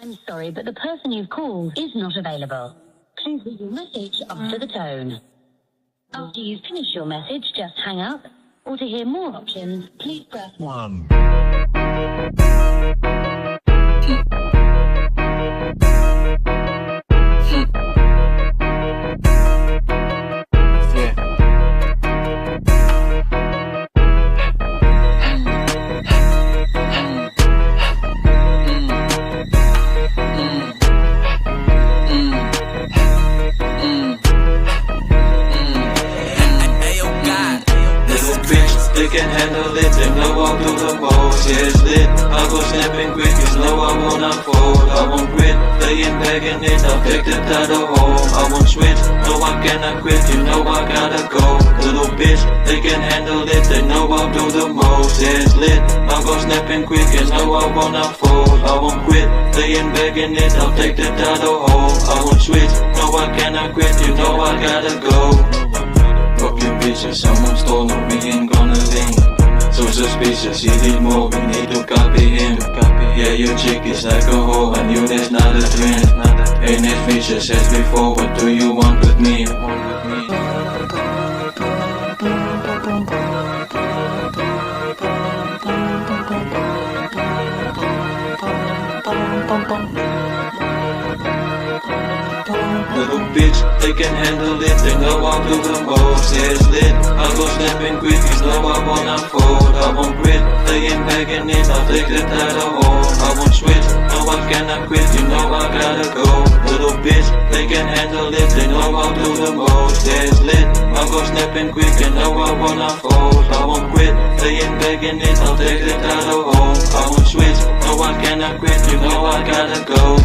I'm sorry, but the person you've called is not available. Please leave your message after the tone. After you finish your message, just hang up. Or to hear more options, please press 1. They can handle it, they know I'll do the most. Yeah, it's lit, I'll go snapping quick, you know I won't unfold. I won't quit, laying back in it, I'll take the title home. I won't switch, no I cannot quit, you know I gotta go. Little bitch, they can handle it, they know I'll do the most. Yeah, it's lit, I'll go snapping quick, you know I won't unfold. I won't quit, laying back in it, I'll take the title home. I won't switch, no I cannot quit, you know I gotta go. Fuck your bitches, someone stole them, we ain't gonna leave. So suspicious, he did more, we need to copy him. Yeah, your chick is like a hoe, I knew that's not a trend. Ain't as vicious as before, what do you want with me? Little bitch, they can handle it, they know I'll do the most. Yeah, it's lit, I'll go snapping quick, you know I won't unfold. I won't quit, laying back in it, I'll take the title home. I won't switch, no I cannot quit, you know I gotta go. Little bitch, they can handle it, they know I'll do the most. Yeah, it's lit, I'll go snapping quick, you know I won't unfold. I won't quit, laying back in it, I'll take the title home. I won't switch, no I cannot quit, you know I gotta go.